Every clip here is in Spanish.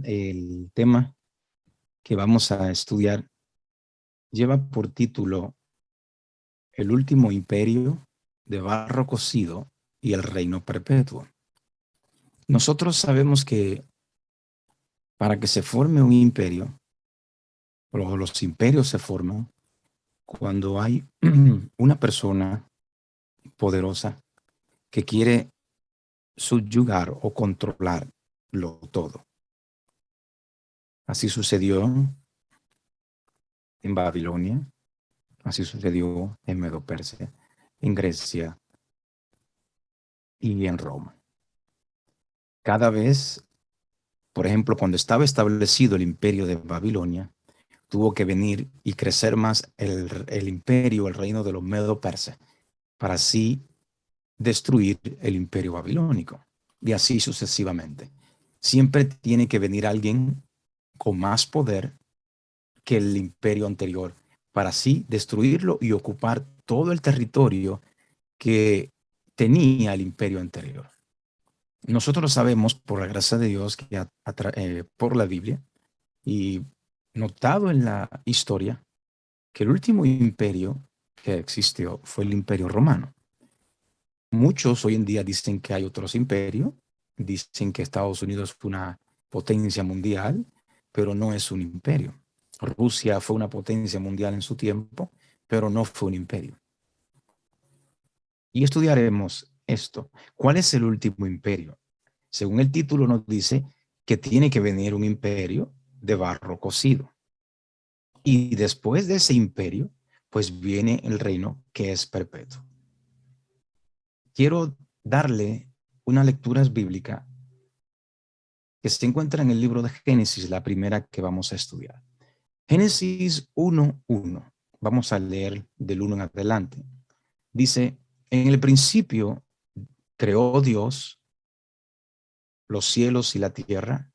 el tema que vamos a estudiar lleva por título El último imperio de barro cocido y el reino perpetuo. Nosotros sabemos que para que se forme un imperio, o los imperios se forman cuando hay una persona poderosa que quiere subyugar o controlarlo todo. Así sucedió en Babilonia, así sucedió en Medo-Persia, en Grecia y en Roma. Cada vez, por ejemplo, cuando estaba establecido el imperio de Babilonia, tuvo que venir y crecer más el imperio, el reino de los Medo-Persas, para así destruir el imperio babilónico. Y así sucesivamente. Siempre tiene que venir alguien con más poder que el imperio anterior, para así destruirlo y ocupar todo el territorio que tenía el imperio anterior. Nosotros sabemos, por la gracia de Dios, que por la Biblia y notado en la historia, que el último imperio que existió fue el imperio romano. Muchos hoy en día dicen que hay otros imperios, dicen que Estados Unidos fue una potencia mundial, pero no es un imperio. Rusia fue una potencia mundial en su tiempo, pero no fue un imperio. Y estudiaremos esto. ¿Cuál es el último imperio? Según el título nos dice que tiene que venir un imperio de barro cocido. Y después de ese imperio, pues viene el reino que es perpetuo. Quiero darle una lectura bíblica que se encuentra en el libro de Génesis, la primera que vamos a estudiar. Génesis 1:1. Vamos a leer del 1 en adelante. Dice, en el principio creó Dios los cielos y la tierra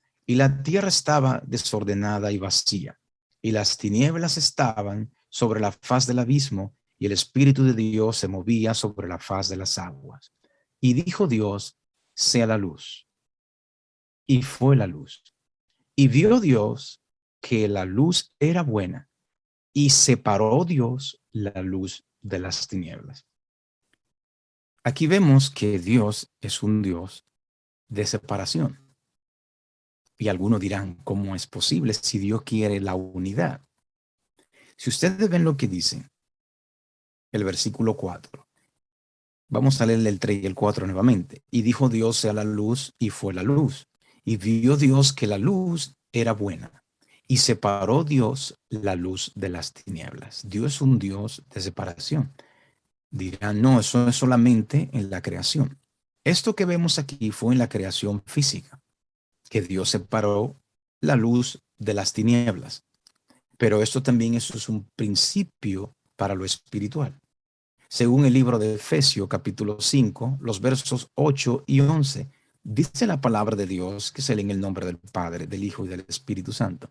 estaba desordenada y vacía, y las tinieblas estaban sobre la faz del abismo, y el Espíritu de Dios se movía sobre la faz de las aguas. Y dijo Dios, sea la luz. Y fue la luz. Y vio Dios que la luz era buena, y separó Dios la luz de las tinieblas. Aquí vemos que Dios es un Dios de separación. Y algunos dirán, ¿cómo es posible si Dios quiere la unidad? Si ustedes ven lo que dice el versículo 4, vamos a leer el 3 y el 4 nuevamente. Y dijo Dios sea la luz, y fue la luz. Y vio Dios que la luz era buena, y separó Dios la luz de las tinieblas. Dios es un Dios de separación. Dirán, no, eso es solamente en la creación. Esto que vemos aquí fue en la creación física, que Dios separó la luz de las tinieblas. Pero esto también eso es un principio para lo espiritual. Según el libro de Efesios capítulo 5, los versos 8 y 11, dice la palabra de Dios que se lee en el nombre del Padre, del Hijo y del Espíritu Santo.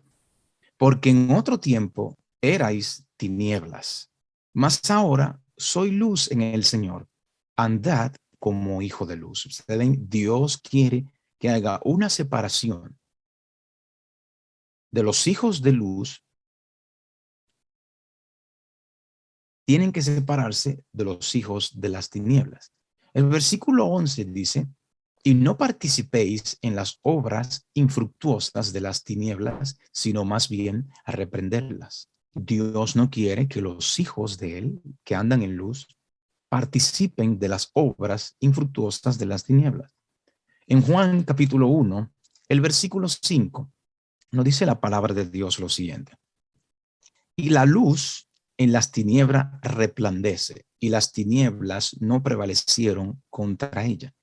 Porque en otro tiempo erais tinieblas, mas ahora soy luz en el Señor. Andad como hijo de luz. Ustedes ven, Dios quiere que haga una separación de los hijos de luz. Tienen que separarse de los hijos de las tinieblas. El versículo 11 dice, y no participéis en las obras infructuosas de las tinieblas, sino más bien a reprenderlas. Dios no quiere que los hijos de él, que andan en luz, participen de las obras infructuosas de las tinieblas. En Juan capítulo 1, el versículo 5, nos dice la palabra de Dios lo siguiente. Y la luz en las tinieblas resplandece, y las tinieblas no prevalecieron contra ella.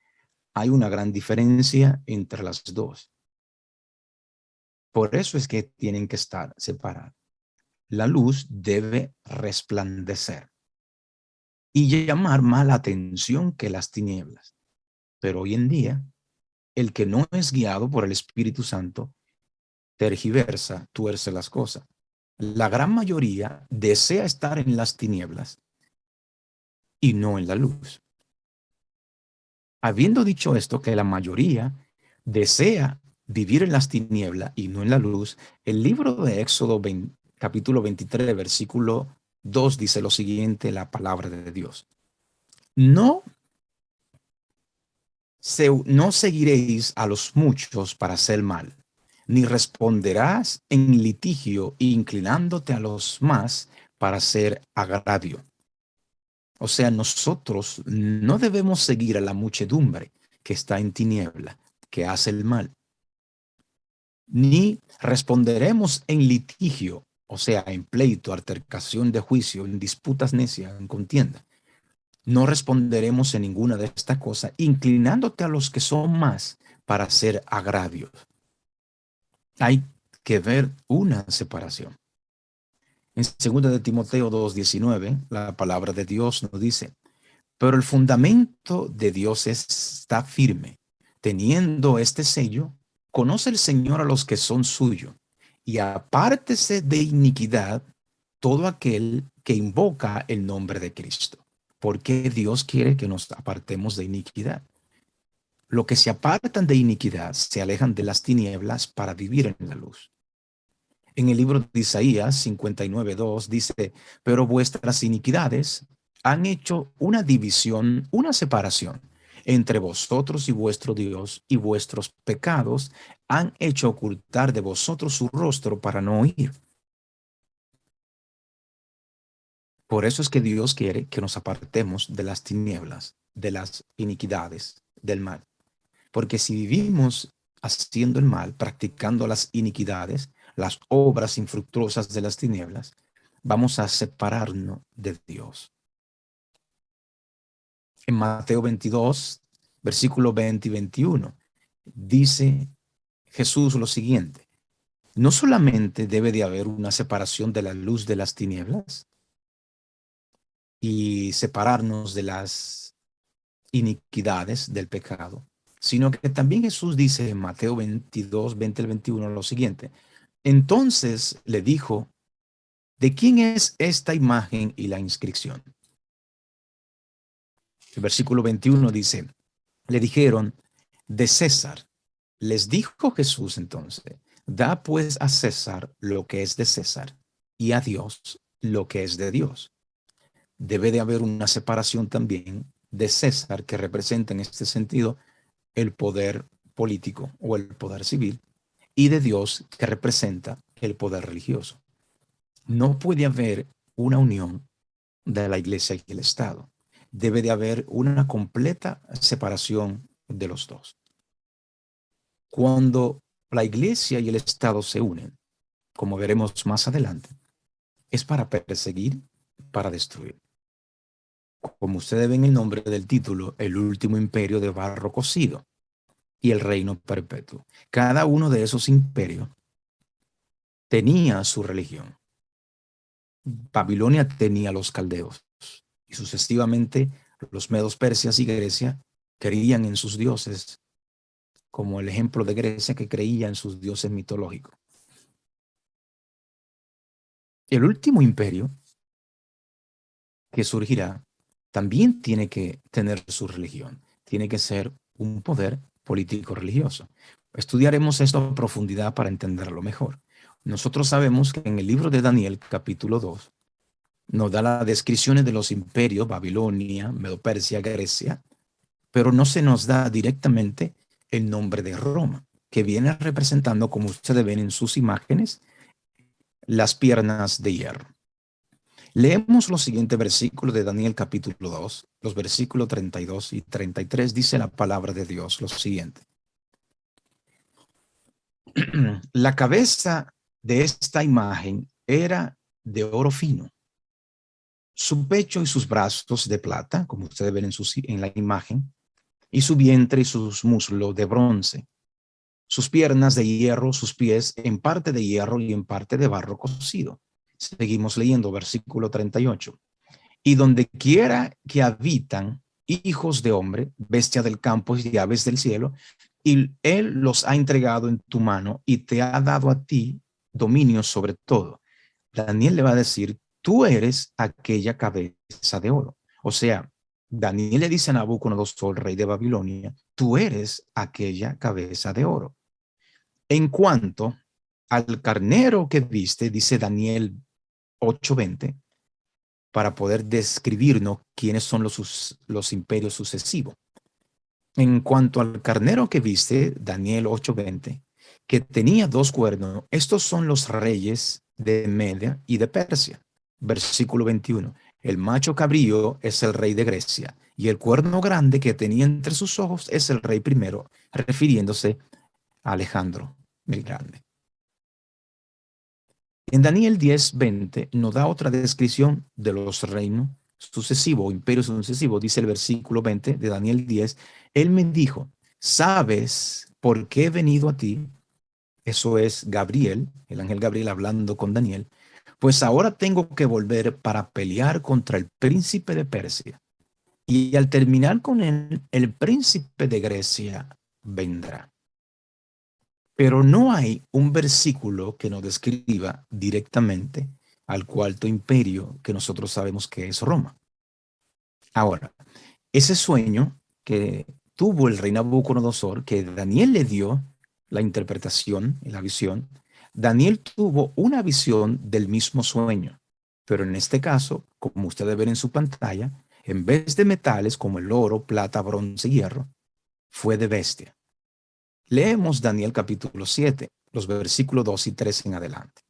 Hay una gran diferencia entre las dos. Por eso es que tienen que estar separadas. La luz debe resplandecer y llamar más la atención que las tinieblas. Pero hoy en día, el que no es guiado por el Espíritu Santo tergiversa, tuerce las cosas. La gran mayoría desea estar en las tinieblas y no en la luz. Habiendo dicho esto, que la mayoría desea vivir en las tinieblas y no en la luz, el libro de Éxodo capítulo 23, versículo 2 dice lo siguiente, la palabra de Dios. No, no seguiréis a los muchos para hacer mal, ni responderás en litigio inclinándote a los más para hacer agravio. O sea, nosotros no debemos seguir a la muchedumbre que está en tiniebla, que hace el mal, ni responderemos en litigio, o sea, en pleito, altercación de juicio, en disputas necias, en contienda. No responderemos en ninguna de estas cosas, inclinándote a los que son más para hacer agravios. Hay que ver una separación. En 2 de Timoteo 2:19, la palabra de Dios nos dice, pero el fundamento de Dios está firme. Teniendo este sello, conoce el Señor a los que son suyos, y apártese de iniquidad todo aquel que invoca el nombre de Cristo. Porque Dios quiere que nos apartemos de iniquidad. Los que se apartan de iniquidad se alejan de las tinieblas para vivir en la luz. En el libro de Isaías 59:2 dice, pero vuestras iniquidades han hecho una división, una separación entre vosotros y vuestro Dios, y vuestros pecados han hecho ocultar de vosotros su rostro para no oír. Por eso es que Dios quiere que nos apartemos de las tinieblas, de las iniquidades, del mal. Porque si vivimos haciendo el mal, practicando las iniquidades, las obras infructuosas de las tinieblas, vamos a separarnos de Dios. En Mateo 22, versículo 20 y 21, dice Jesús lo siguiente: no solamente debe de haber una separación de la luz de las tinieblas y separarnos de las iniquidades del pecado, sino que también Jesús dice en Mateo 22, 20 al 21 lo siguiente. Entonces le dijo, ¿de quién es esta imagen y la inscripción? El versículo 21 dice, le dijeron, de César. Les dijo Jesús entonces, da pues a César lo que es de César y a Dios lo que es de Dios. Debe de haber una separación también de César, que representa en este sentido el poder político o el poder civil, y de Dios, que representa el poder religioso. No puede haber una unión de la iglesia y el Estado. Debe de haber una completa separación de los dos. Cuando la iglesia y el Estado se unen, como veremos más adelante, es para perseguir, para destruir. Como ustedes ven el nombre del título, el último imperio de barro cocido y el reino perpetuo. Cada uno de esos imperios tenía su religión. Babilonia tenía los caldeos y sucesivamente los medos persias y Grecia creían en sus dioses, como el ejemplo de Grecia, que creía en sus dioses mitológicos. El último imperio que surgirá también tiene que tener su religión, tiene que ser un poder político religioso. Estudiaremos esto a profundidad para entenderlo mejor. Nosotros sabemos que en el libro de Daniel, capítulo 2, nos da las descripciones de los imperios, Babilonia, Medo-Persia, Grecia, pero no se nos da directamente el nombre de Roma, que viene representando, como ustedes ven en sus imágenes, las piernas de hierro. Leemos los siguientes versículos de Daniel capítulo 2, los versículos 32 y 33, dice la palabra de Dios lo siguiente. La cabeza de esta imagen era de oro fino, su pecho y sus brazos de plata, como ustedes ven en la imagen, y su vientre y sus muslos de bronce, sus piernas de hierro, sus pies en parte de hierro y en parte de barro cocido. Seguimos leyendo versículo 38. Y donde quiera que habitan hijos de hombre, bestia del campo y aves del cielo, y él los ha entregado en tu mano y te ha dado a ti dominio sobre todo. Daniel le va a decir, tú eres aquella cabeza de oro. O sea, Daniel le dice a Nabucodonosor, rey de Babilonia, tú eres aquella cabeza de oro. En cuanto al carnero que viste, dice Daniel 8:20, para poder describirnos quiénes son los imperios sucesivos. En cuanto al carnero que viste, Daniel 8:20, que tenía dos cuernos, estos son los reyes de Media y de Persia. Versículo 21. El macho cabrío es el rey de Grecia, y el cuerno grande que tenía entre sus ojos es el rey primero, refiriéndose a Alejandro el Grande. En Daniel 10:20 nos da otra descripción de los reinos sucesivos o imperios sucesivos. Dice el versículo 20 de Daniel 10, él me dijo, ¿sabes por qué he venido a ti? Eso es Gabriel, el ángel Gabriel hablando con Daniel. Pues ahora tengo que volver para pelear contra el príncipe de Persia. Y al terminar con él, el príncipe de Grecia vendrá. Pero no hay un versículo que nos describa directamente al cuarto imperio que nosotros sabemos que es Roma. Ahora, ese sueño que tuvo el rey Nabucodonosor, que Daniel le dio la interpretación, la visión, Daniel tuvo una visión del mismo sueño, pero en este caso, como ustedes ven en su pantalla, en vez de metales como el oro, plata, bronce y hierro, fue de bestia. Leemos Daniel capítulo 7, los versículos 2 y 3 en adelante.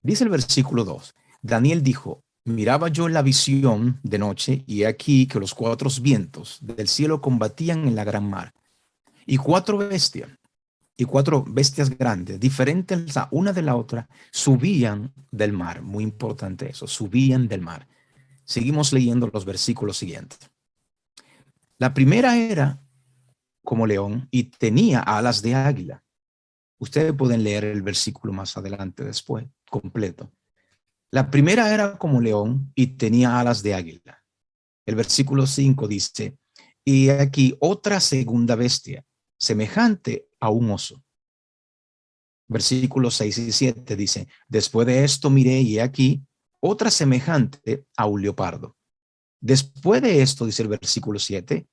Dice el versículo 2, Daniel dijo, miraba yo en la visión de noche y he aquí que los cuatro vientos del cielo combatían en la gran mar y cuatro bestias grandes, diferentes la una de la otra, subían del mar. Muy importante eso, subían del mar. Seguimos leyendo los versículos siguientes. La primera era como león y tenía alas de águila. Ustedes pueden leer el versículo más adelante después, completo. La primera era como león y tenía alas de águila. El versículo 5 dice, y aquí otra segunda bestia, semejante a un oso. Versículos 6 y 7 dice, después de esto miré y aquí otra semejante a un leopardo. Después de esto, dice el versículo 7,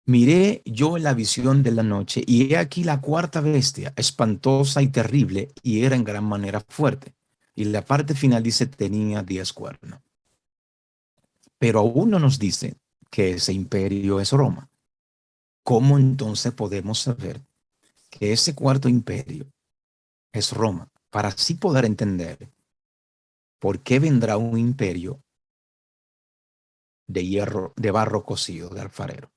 miré yo en la visión de la noche y he aquí la cuarta bestia, espantosa y terrible, y era en gran manera fuerte. Y la parte final dice, tenía 10 cuernos. Pero aún no nos dice que ese imperio es Roma. ¿Cómo entonces podemos saber que ese cuarto imperio es Roma? Para así poder entender por qué vendrá un imperio de hierro, de barro cocido, de alfarero.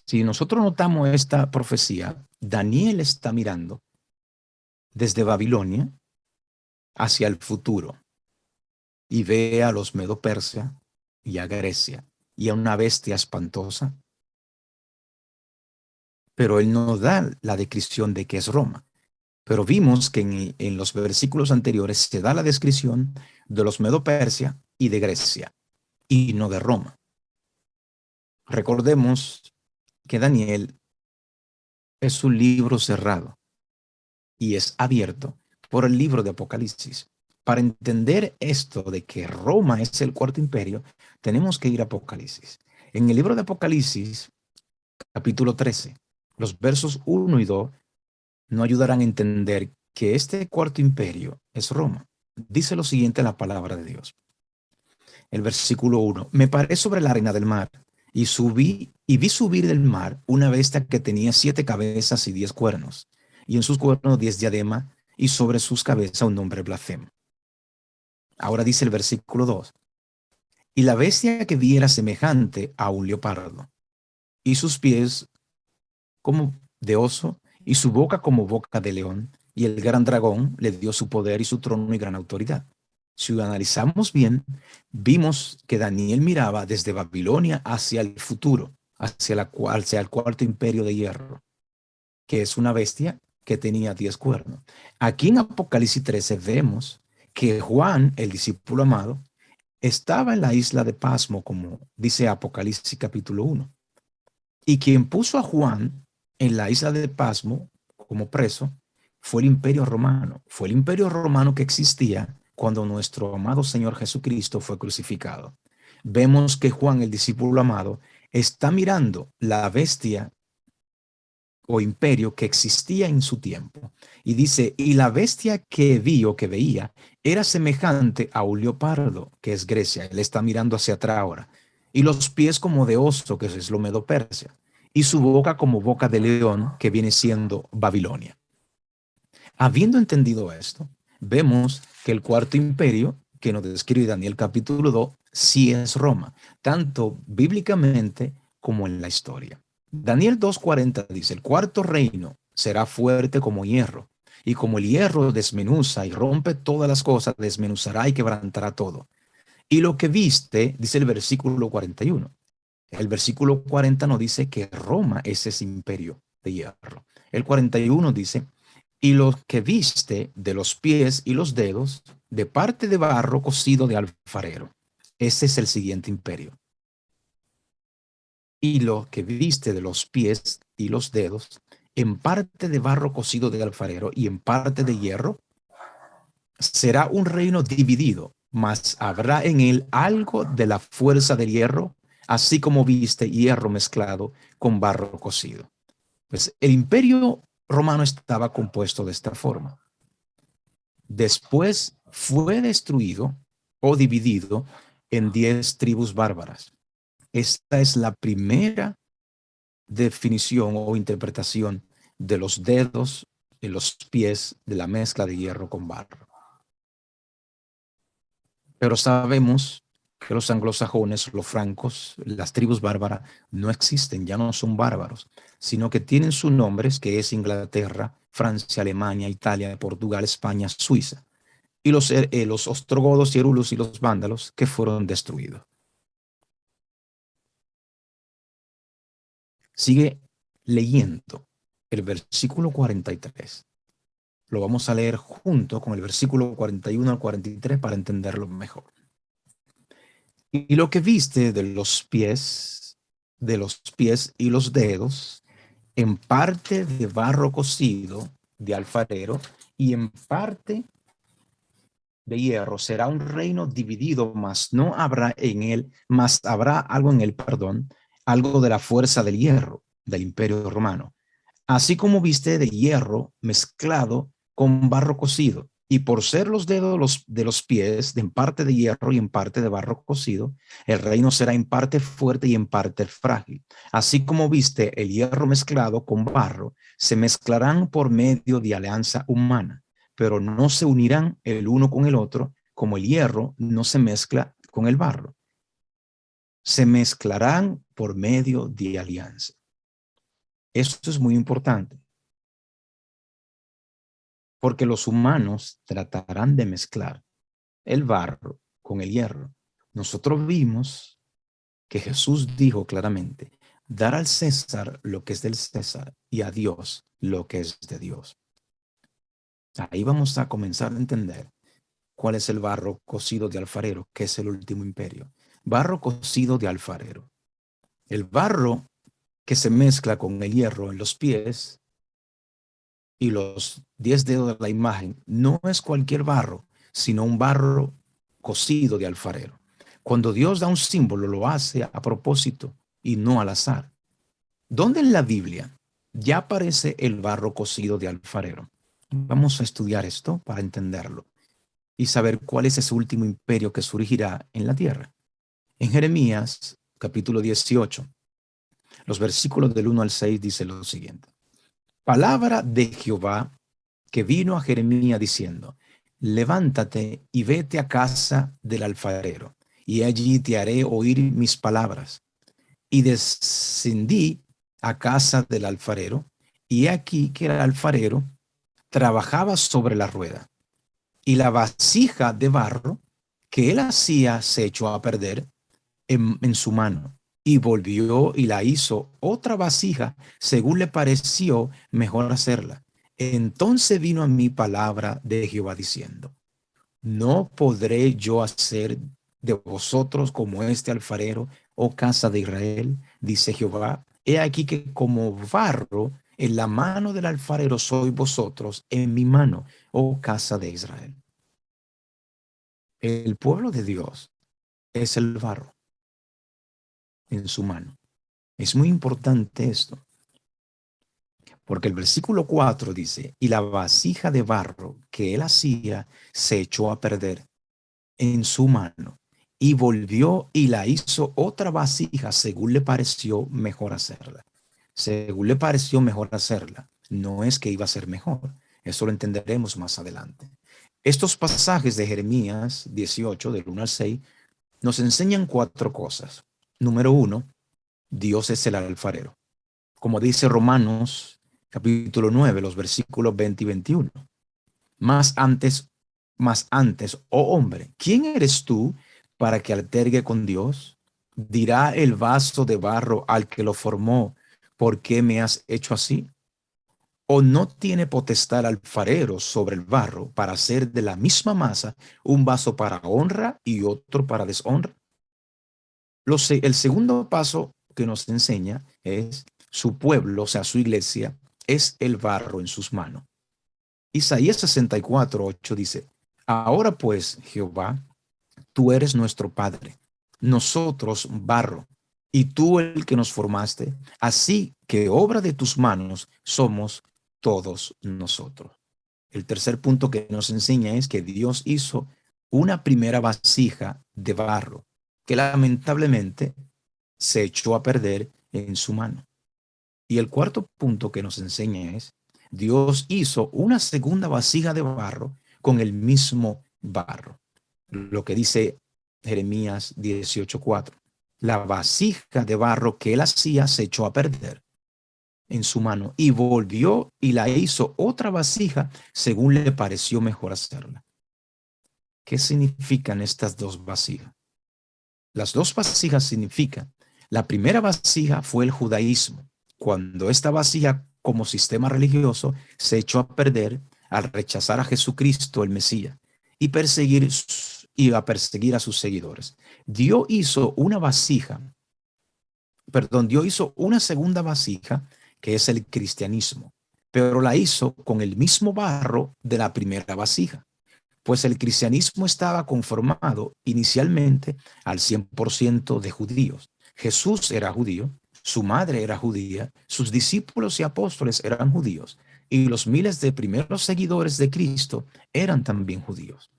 Si nosotros notamos esta profecía, Daniel está mirando desde Babilonia hacia el futuro y ve a los Medo-Persia y a Grecia y a una bestia espantosa, pero él no da la descripción de que es Roma. Pero vimos que en los versículos anteriores se da la descripción de los Medo-Persia y de Grecia y no de Roma. Recordemos que Daniel es un libro cerrado y es abierto por el libro de Apocalipsis. Para entender esto de que Roma es el cuarto imperio, tenemos que ir a Apocalipsis. En el libro de Apocalipsis, capítulo 13, los versos 1 y 2 nos ayudarán a entender que este cuarto imperio es Roma. Dice lo siguiente en la palabra de Dios. El versículo 1, me paré sobre la arena del mar y subí y vi subir del mar una bestia que tenía 7 cabezas y 10 cuernos, y en sus cuernos 10 diademas, y sobre sus cabezas un nombre blasfemo. Ahora dice el versículo 2, y la bestia que vi era semejante a un leopardo, y sus pies como de oso, y su boca como boca de león, y el gran dragón le dio su poder y su trono y gran autoridad. Si lo analizamos bien, vimos que Daniel miraba desde Babilonia hacia el futuro, hacia el cuarto imperio de hierro, que es una bestia que tenía 10 cuernos. Aquí en Apocalipsis 13 vemos que Juan, el discípulo amado, estaba en la isla de Pasmo, como dice Apocalipsis capítulo 1. Y quien puso a Juan en la isla de Pasmo como preso fue el imperio romano. Fue el imperio romano que existía cuando nuestro amado Señor Jesucristo fue crucificado. Vemos que Juan, el discípulo amado, está mirando la bestia o imperio que existía en su tiempo. Y dice, y la bestia que vi o que veía era semejante a un leopardo, que es Grecia. Él está mirando hacia atrás ahora. Y los pies como de oso, que es lo Medo-Persia. Y su boca como boca de león, que viene siendo Babilonia. Habiendo entendido esto, vemos que el cuarto imperio que nos describe Daniel capítulo 2 sí es Roma, tanto bíblicamente como en la historia. Daniel 2:40 dice, el cuarto reino será fuerte como hierro, y como el hierro desmenuza y rompe todas las cosas, desmenuzará y quebrantará todo. Y lo que viste, dice el versículo 41. El versículo 40 nos dice que Roma es ese imperio de hierro. El 41 dice, y lo que viste de los pies y los dedos, de parte de barro cocido de alfarero. Ese es el siguiente imperio. Y lo que viste de los pies y los dedos, en parte de barro cocido de alfarero y en parte de hierro, será un reino dividido, mas habrá en él algo de la fuerza del hierro, así como viste hierro mezclado con barro cocido. Pues el imperio romano estaba compuesto de esta forma. Después fue destruido o dividido en 10 tribus bárbaras. Esta es la primera definición o interpretación de los dedos, de los pies, de la mezcla de hierro con barro. Pero sabemos que los anglosajones, los francos, las tribus bárbaras no existen, ya no son bárbaros, sino que tienen sus nombres, que es Inglaterra, Francia, Alemania, Italia, Portugal, España, Suiza, y los ostrogodos, hierulos y los vándalos que fueron destruidos. Sigue leyendo el versículo 43. Lo vamos a leer junto con el versículo 41 al 43 para entenderlo mejor. Y lo que viste de los pies y los dedos, en parte de barro cocido de alfarero y en parte de hierro, será un reino dividido, mas no habrá en él, mas habrá algo en él, perdón, algo de la fuerza del hierro del imperio romano, así como viste de hierro mezclado con barro cocido. Y por ser los dedos de los pies, en parte de hierro y en parte de barro cocido, el reino será en parte fuerte y en parte frágil. Así como viste el hierro mezclado con barro, se mezclarán por medio de alianza humana, pero no se unirán el uno con el otro, como el hierro no se mezcla con el barro. Se mezclarán por medio de alianza. Esto es muy importante, porque los humanos tratarán de mezclar el barro con el hierro. Nosotros vimos que Jesús dijo claramente, dar al César lo que es del César y a Dios lo que es de Dios. Ahí vamos a comenzar a entender cuál es el barro cocido de alfarero, que es el último imperio. Barro cocido de alfarero. El barro que se mezcla con el hierro en los pies y los 10 dedos de la imagen no es cualquier barro, sino un barro cocido de alfarero. Cuando Dios da un símbolo, lo hace a propósito y no al azar. ¿Dónde en la Biblia ya aparece el barro cocido de alfarero? Vamos a estudiar esto para entenderlo y saber cuál es ese último imperio que surgirá en la tierra. En Jeremías, capítulo 18, los versículos del 1 al 6 dice lo siguiente. Palabra de Jehová que vino a Jeremías diciendo, levántate y vete a casa del alfarero, y allí te haré oír mis palabras. Y descendí a casa del alfarero, y he aquí que el alfarero trabajaba sobre la rueda, y la vasija de barro que él hacía se echó a perder en su mano, y volvió y la hizo otra vasija según le pareció mejor hacerla. Entonces vino a mí palabra de Jehová diciendo, no podré yo hacer de vosotros como este alfarero, oh casa de Israel, dice Jehová. He aquí que como barro en la mano del alfarero sois vosotros en mi mano, oh casa de Israel. El pueblo de Dios es el barro en su mano. Es muy importante esto, Porque el versículo 4 dice, y la vasija de barro que él hacía se echó a perder en su mano y volvió y la hizo otra vasija según le pareció mejor hacerla. Según le pareció mejor hacerla. No es que iba a ser mejor. Eso lo entenderemos más adelante. Estos pasajes de Jeremías 18, del 1 al 6, nos enseñan cuatro cosas. Número uno, Dios es el alfarero. Como dice Romanos capítulo 9, los versículos 20 y 21. Más antes, más antes, oh hombre, ¿quién eres tú para que altergue con Dios? Dirá el vaso de barro al que lo formó, ¿por qué me has hecho así? ¿O no tiene potestad el alfarero sobre el barro para hacer de la misma masa un vaso para honra y otro para deshonra? El segundo paso que nos enseña es su pueblo, o sea, su iglesia, es el barro en sus manos. Isaías 64:8 dice, ahora pues, Jehová, tú eres nuestro Padre, nosotros barro, y tú el que nos formaste, así que obra de tus manos somos todos nosotros. El tercer punto que nos enseña es que Dios hizo una primera vasija de barro que lamentablemente se echó a perder en su mano. Y el cuarto punto que nos enseña es, Dios hizo una segunda vasija de barro con el mismo barro. Lo que dice Jeremías 18:4. La vasija de barro que él hacía se echó a perder en su mano y volvió y la hizo otra vasija según le pareció mejor hacerla. ¿Qué significan estas dos vasijas? Las dos vasijas significan, la primera vasija fue el judaísmo, cuando esta vasija como sistema religioso se echó a perder al rechazar a Jesucristo el Mesías y a perseguir a sus seguidores. Dios hizo una vasija, Dios hizo una segunda vasija que es el cristianismo, pero la hizo con el mismo barro de la primera vasija, pues el cristianismo estaba conformado inicialmente al 100% de judíos. Jesús era judío, su madre era judía, sus discípulos y apóstoles eran judíos, y los miles de primeros seguidores de Cristo eran también judíos.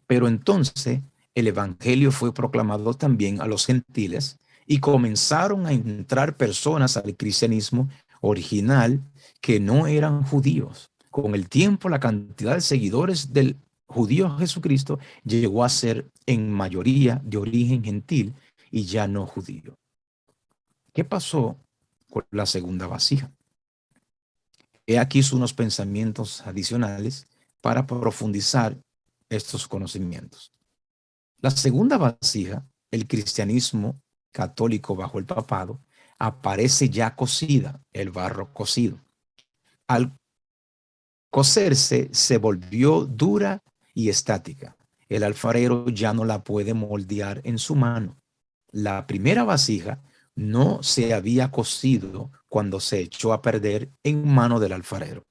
Pero entonces el evangelio fue proclamado también a los gentiles y comenzaron a entrar personas al cristianismo original que no eran judíos. Con el tiempo, la cantidad de seguidores del judío Jesucristo llegó a ser en mayoría de origen gentil y ya no judío. ¿Qué pasó con la segunda vasija? He aquí unos pensamientos adicionales para profundizar estos conocimientos. La segunda vasija, el cristianismo católico bajo el papado, aparece ya cocida, el barro cocido. Al cocerse se volvió dura y estática. El alfarero ya no la puede moldear en su mano. La primera vasija no se había cocido cuando se echó a perder en mano del alfarero.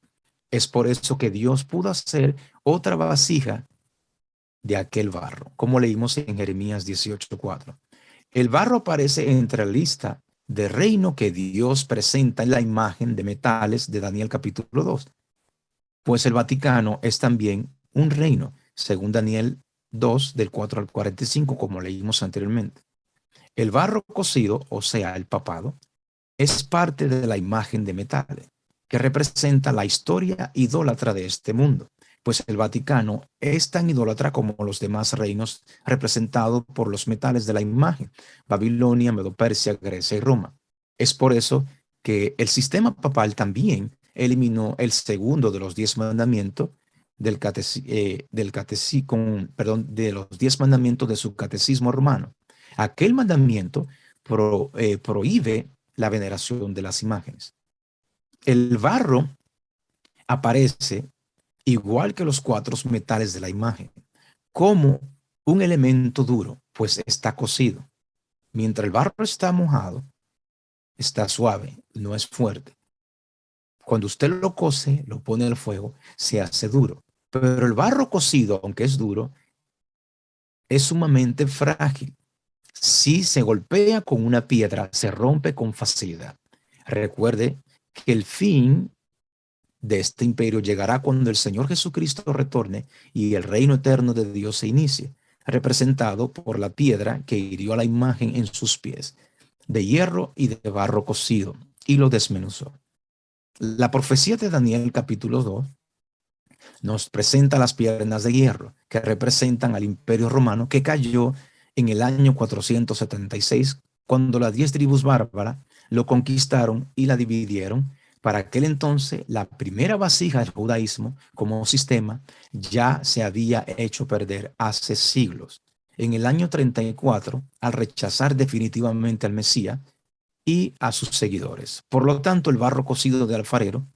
Es por eso que Dios pudo hacer otra vasija de aquel barro, como leímos en Jeremías 18:4. El barro aparece entre la lista de reino que Dios presenta en la imagen de metales de Daniel capítulo 2, pues el Vaticano es también un reino, según Daniel 2 del 4 al 45, como leímos anteriormente. El barro cocido, o sea, el papado, es parte de la imagen de metales, que representa la historia idólatra de este mundo, pues el Vaticano es tan idólatra como los demás reinos representados por los metales de la imagen, Babilonia, Medo-Persia, Grecia y Roma. Es por eso que el sistema papal también eliminó el segundo de los 10 mandamientos de los 10 mandamientos de su catecismo romano. Aquel mandamiento prohíbe la veneración de las imágenes. El barro aparece, igual que los cuatro metales de la imagen, como un elemento duro, pues está cocido. Mientras el barro está mojado, está suave, no es fuerte. Cuando usted lo cose, lo pone al fuego, se hace duro. Pero el barro cocido, aunque es duro, es sumamente frágil. Si se golpea con una piedra, se rompe con facilidad. Recuerde que el fin de este imperio llegará cuando el Señor Jesucristo retorne y el reino eterno de Dios se inicie, representado por la piedra que hirió a la imagen en sus pies, de hierro y de barro cocido, y lo desmenuzó. La profecía de Daniel capítulo 2 nos presenta las piernas de hierro, que representan al imperio romano que cayó en el año 476, cuando las 10 tribus bárbaras lo conquistaron y la dividieron. Para aquel entonces, la primera vasija del judaísmo como sistema ya se había hecho perder hace siglos. En el año 34, al rechazar definitivamente al Mesías y a sus seguidores. Por lo tanto, el barro cocido de alfarero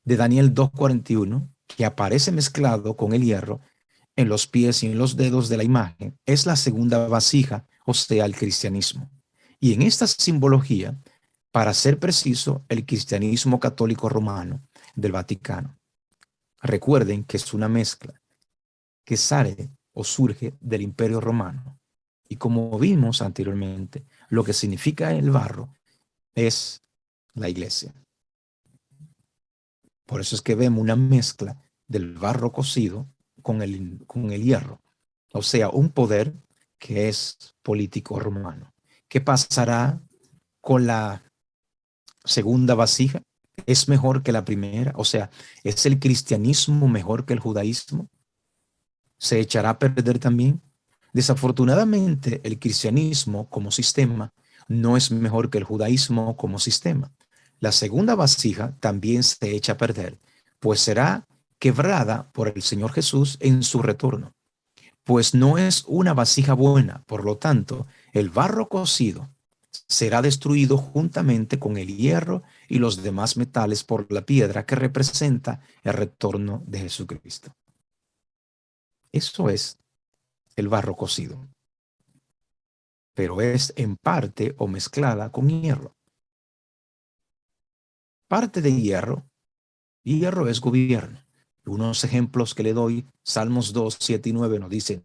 de Daniel 2:41, que aparece mezclado con el hierro en los pies y en los dedos de la imagen, es la segunda vasija, o sea, el cristianismo. Y en esta simbología, para ser preciso, el cristianismo católico romano del Vaticano. Recuerden que es una mezcla que sale o surge del Imperio Romano. Y como vimos anteriormente, lo que significa el barro es la iglesia. Por eso es que vemos una mezcla del barro cocido con el hierro. O sea, un poder que es político romano. ¿Qué pasará con la segunda vasija? ¿Es mejor que la primera? O sea, ¿es el cristianismo mejor que el judaísmo? ¿Se echará a perder también? Desafortunadamente, el cristianismo como sistema no es mejor que el judaísmo como sistema. La segunda vasija también se echa a perder, pues será quebrada por el Señor Jesús en su retorno, pues no es una vasija buena. Por lo tanto, el barro cocido será destruido juntamente con el hierro y los demás metales por la piedra que representa el retorno de Jesucristo. Eso es el barro cocido, pero es en parte o mezclada con hierro. Parte de hierro, hierro es gobierno. Unos ejemplos que le doy, Salmos 2, 7 y 9 nos dicen,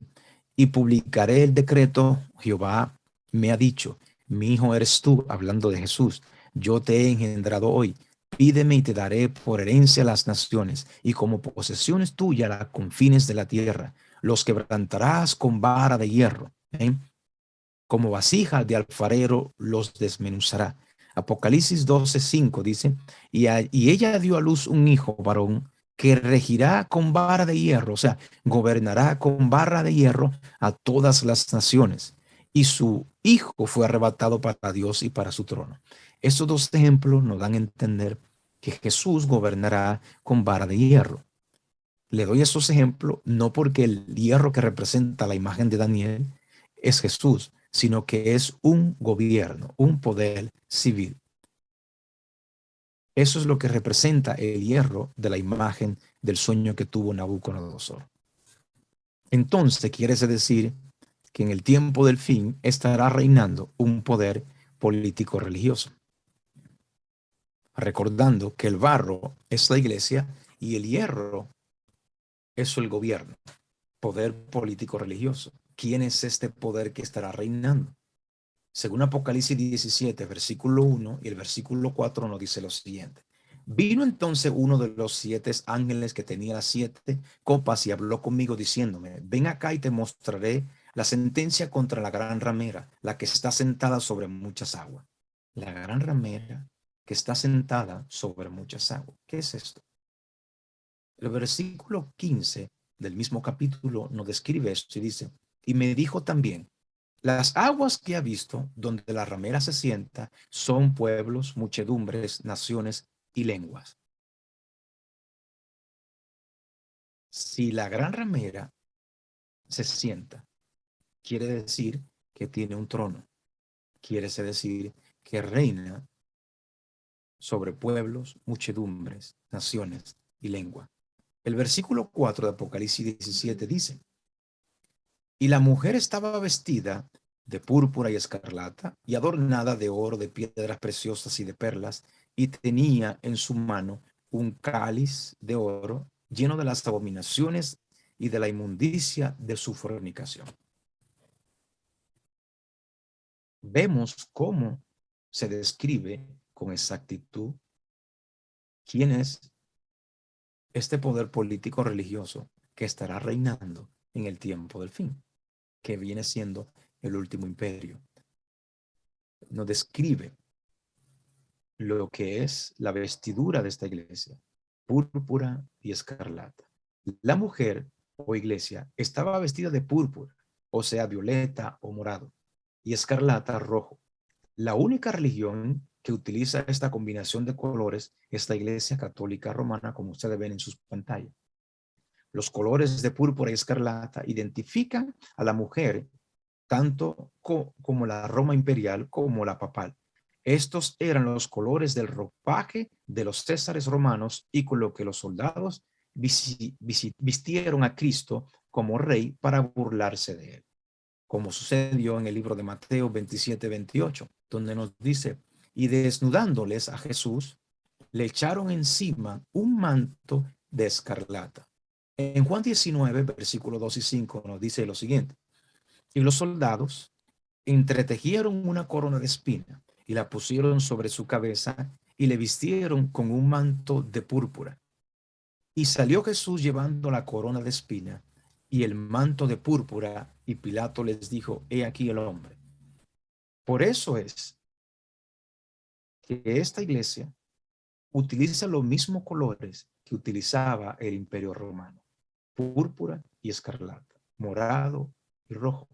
y publicaré el decreto, Jehová me ha dicho, mi hijo eres tú, hablando de Jesús, yo te he engendrado hoy, pídeme y te daré por herencia las naciones, y como posesiones tuyas las confines de la tierra, los quebrantarás con vara de hierro. ¿Eh? Como vasija de alfarero los desmenuzará. Apocalipsis 12:5 dice, y ella dio a luz un hijo varón que regirá con vara de hierro, o sea, gobernará con vara de hierro a todas las naciones. Y su hijo fue arrebatado para Dios y para su trono. Estos dos ejemplos nos dan a entender que Jesús gobernará con vara de hierro. Le doy esos ejemplos no porque el hierro que representa la imagen de Daniel es Jesús, sino que es un gobierno, un poder civil. Eso es lo que representa el hierro de la imagen del sueño que tuvo Nabucodonosor. Entonces, quiere decir que en el tiempo del fin estará reinando un poder político religioso. Recordando que el barro es la iglesia y el hierro es el gobierno, poder político religioso. ¿Quién es este poder que estará reinando? Según Apocalipsis 17, versículo 1 y el versículo 4 nos dice lo siguiente. Vino entonces uno de los 7 ángeles que tenía las 7 copas y habló conmigo diciéndome, ven acá y te mostraré la sentencia contra la gran ramera, la que está sentada sobre muchas aguas. La gran ramera que está sentada sobre muchas aguas. ¿Qué es esto? El versículo 15 del mismo capítulo nos describe esto y dice, y me dijo también, las aguas que ha visto, donde la ramera se sienta, son pueblos, muchedumbres, naciones y lenguas. Si la gran ramera se sienta, quiere decir que tiene un trono. Quiere decir que reina sobre pueblos, muchedumbres, naciones y lengua. El versículo 4 de Apocalipsis 17 dice, y la mujer estaba vestida de púrpura y escarlata y adornada de oro, de piedras preciosas y de perlas, y tenía en su mano un cáliz de oro lleno de las abominaciones y de la inmundicia de su fornicación. Vemos cómo se describe con exactitud quién es este poder político religioso que estará reinando en el tiempo del fin, que viene siendo el último imperio. Nos describe lo que es la vestidura de esta iglesia, púrpura y escarlata. La mujer o iglesia estaba vestida de púrpura, o sea, violeta o morado, y escarlata rojo. La única religión que utiliza esta combinación de colores es la Iglesia Católica Romana, como ustedes ven en sus pantallas. Los colores de púrpura y escarlata identifican a la mujer tanto como la Roma imperial como la papal. Estos eran los colores del ropaje de los césares romanos y con lo que los soldados vistieron a Cristo como rey para burlarse de él, como sucedió en el libro de Mateo 27-28, donde nos dice, y desnudándoles a Jesús, le echaron encima un manto de escarlata. En Juan 19, versículos 2 y 5 nos dice lo siguiente, y los soldados entretejieron una corona de espina y la pusieron sobre su cabeza y le vistieron con un manto de púrpura. Y salió Jesús llevando la corona de espina y el manto de púrpura, y Pilato les dijo, he aquí el hombre. Por eso es que esta iglesia utiliza los mismos colores que utilizaba el Imperio Romano, púrpura y escarlata, morado y rojo.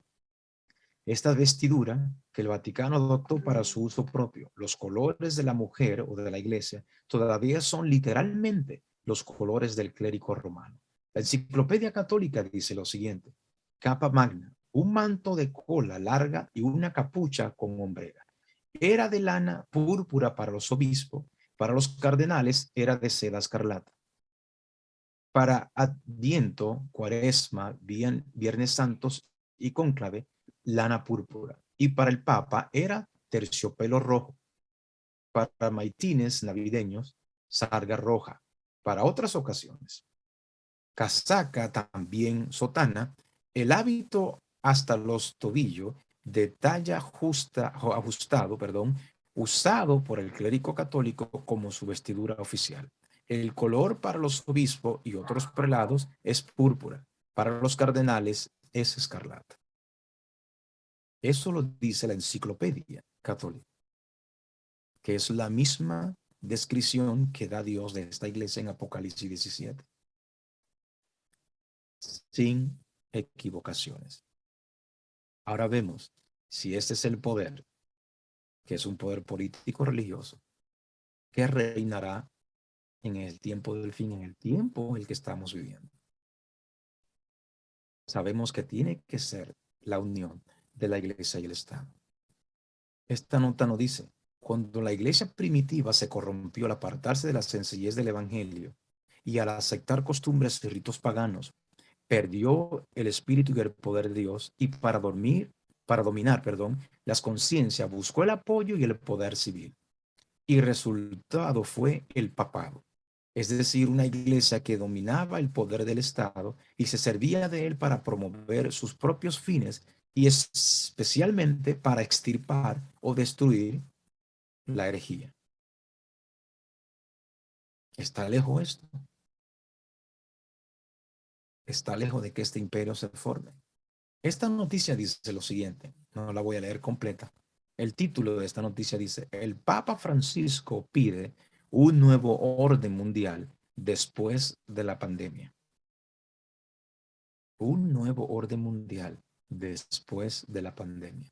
Esta vestidura que el Vaticano adoptó para su uso propio, los colores de la mujer o de la iglesia, todavía son literalmente los colores del clérigo romano. La Enciclopedia Católica dice lo siguiente, capa magna, un manto de cola larga y una capucha con hombrera. Era de lana púrpura para los obispos, para los cardenales era de seda escarlata. Para Adviento, Cuaresma, Viernes Santos y Cónclave, lana púrpura. Y para el Papa era terciopelo rojo. Para maitines navideños, sarga roja. Para otras ocasiones, casaca, también sotana, el hábito hasta los tobillos de talla ajustado, usado por el clérigo católico como su vestidura oficial. El color para los obispos y otros prelados es púrpura. Para los cardenales es escarlata. Eso lo dice la Enciclopedia Católica, que es la misma descripción que da Dios de esta iglesia en Apocalipsis 17, sin equivocaciones. Ahora vemos si este es el poder, que es un poder político religioso, que reinará en el tiempo del fin, en el tiempo en el que estamos viviendo. Sabemos que tiene que ser la unión de la iglesia y el Estado. Esta nota nos dice, cuando la iglesia primitiva se corrompió al apartarse de la sencillez del evangelio y al aceptar costumbres y ritos paganos, perdió el espíritu y el poder de Dios y para dominar, las conciencias buscó el apoyo y el poder civil. Y resultado fue el papado, es decir, una iglesia que dominaba el poder del Estado y se servía de él para promover sus propios fines y especialmente para extirpar o destruir la herejía. ¿Está lejos esto? ¿Está lejos de que este imperio se forme? Esta noticia dice lo siguiente, no la voy a leer completa. El título de esta noticia dice, el Papa Francisco pide un nuevo orden mundial después de la pandemia. Un nuevo orden mundial después de la pandemia.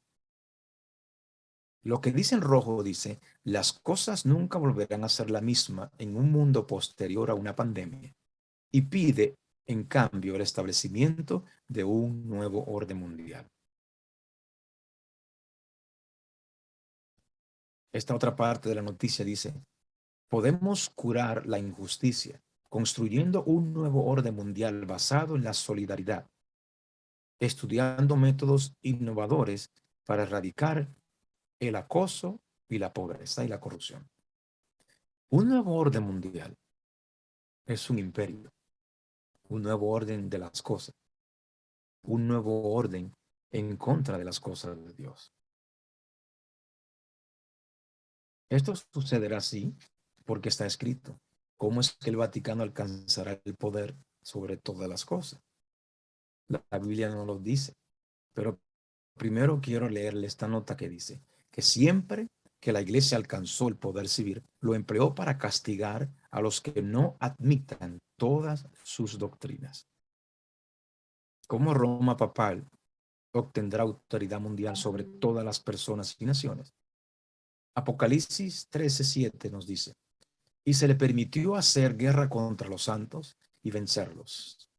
Lo que dice en rojo dice, las cosas nunca volverán a ser la misma en un mundo posterior a una pandemia. Y pide, en cambio, el establecimiento de un nuevo orden mundial. Esta otra parte de la noticia dice, podemos curar la injusticia construyendo un nuevo orden mundial basado en la solidaridad, estudiando métodos innovadores para erradicar el acoso y la pobreza y la corrupción. Un nuevo orden mundial es un imperio, un nuevo orden de las cosas, un nuevo orden en contra de las cosas de Dios. Esto sucederá así porque está escrito. ¿cómo es que el Vaticano alcanzará el poder sobre todas las cosas? La Biblia no lo dice, pero primero quiero leerle esta nota que dice que siempre que la iglesia alcanzó el poder civil, lo empleó para castigar a los que no admitan todas sus doctrinas. ¿Cómo Roma papal obtendrá autoridad mundial sobre todas las personas y naciones? Apocalipsis 13:7 nos dice, y se le permitió hacer guerra contra los santos y vencerlos.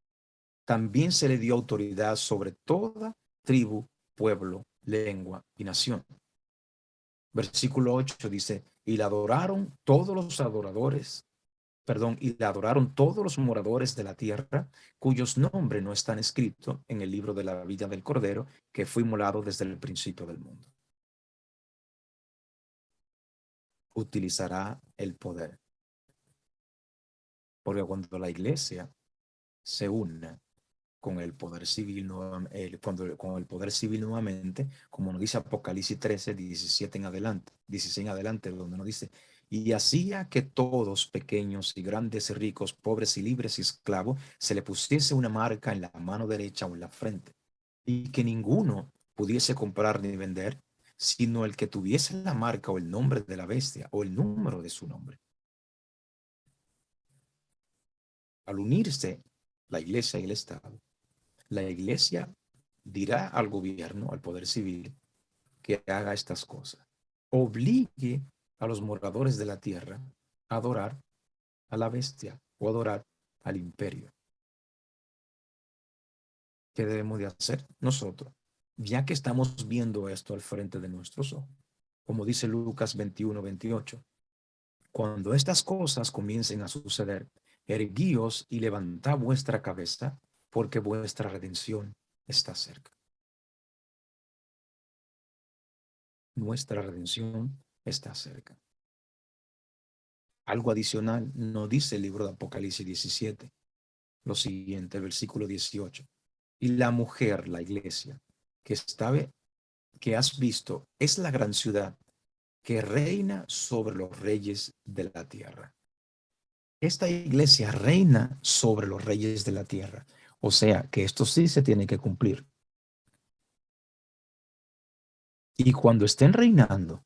También se le dio autoridad sobre toda tribu, pueblo, lengua y nación. Versículo 8 dice, y la adoraron todos los adoradores, y la adoraron todos los moradores de la tierra, cuyos nombres no están escritos en el libro de la vida del Cordero, que fue inmolado desde el principio del mundo. Utilizará el poder. Porque cuando la iglesia se una con el poder civil, con el poder civil nuevamente, como nos dice Apocalipsis 13, 17 en adelante, 16 en adelante, donde nos dice, y hacía que todos, pequeños y grandes, ricos, pobres y libres y esclavos, se le pusiese una marca en la mano derecha o en la frente, y que ninguno pudiese comprar ni vender, sino el que tuviese la marca o el nombre de la bestia o el número de su nombre. Al unirse la iglesia y el Estado, la iglesia dirá al gobierno, al poder civil, que haga estas cosas. Obligue a los moradores de la tierra a adorar a la bestia o adorar al imperio. ¿Qué debemos de hacer nosotros? Ya que estamos viendo esto al frente de nuestros ojos, como dice Lucas 21:28, cuando estas cosas comiencen a suceder, erguíos y levantad vuestra cabeza, porque vuestra redención está cerca. Nuestra redención está cerca. Algo adicional nos dice el libro de Apocalipsis 17, lo siguiente, el versículo 18. Y la mujer, la iglesia, que has visto, es la gran ciudad que reina sobre los reyes de la tierra. Esta iglesia reina sobre los reyes de la tierra. O sea, que esto sí se tiene que cumplir. Y cuando estén reinando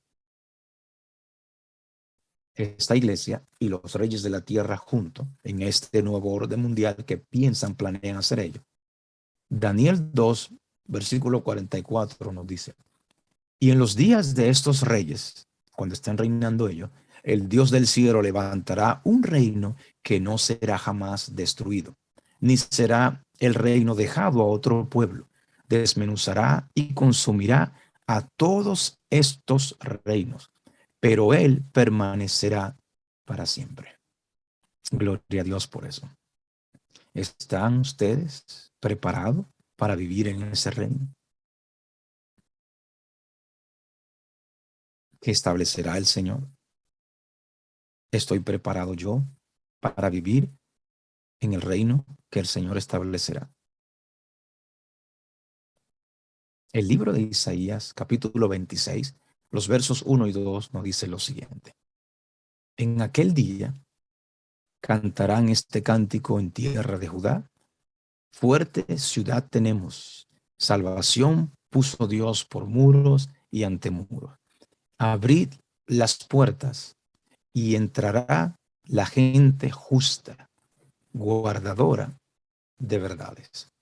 esta iglesia y los reyes de la tierra juntos en este nuevo orden mundial que planean hacer ellos, Daniel 2, versículo 44 nos dice, y en los días de estos reyes, cuando estén reinando ellos, el Dios del cielo levantará un reino que no será jamás destruido, ni será el reino dejado a otro pueblo. Desmenuzará y consumirá a todos estos reinos, pero él permanecerá para siempre. Gloria a Dios por eso. ¿Están ustedes preparados para vivir en ese reino que establecerá el Señor? ¿Estoy preparado yo para vivir en el reino que el Señor establecerá? El libro de Isaías, capítulo 26, los versos 1 y 2 nos dice lo siguiente. En aquel día cantarán este cántico en tierra de Judá. Fuerte ciudad tenemos, salvación puso Dios por muros y ante muros. Abrid las puertas y entrará la gente justa, guardadora de verdades.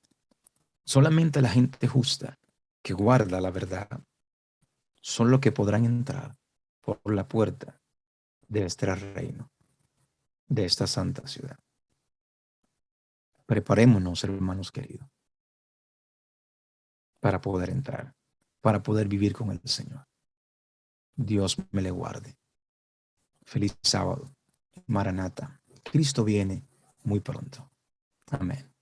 Solamente la gente justa que guarda la verdad son los que podrán entrar por la puerta de este reino, de esta santa ciudad. Preparémonos, hermanos queridos, para poder entrar, para poder vivir con el Señor. Dios me le guarde. Feliz sábado. Maranata. Cristo viene muy pronto. Amén.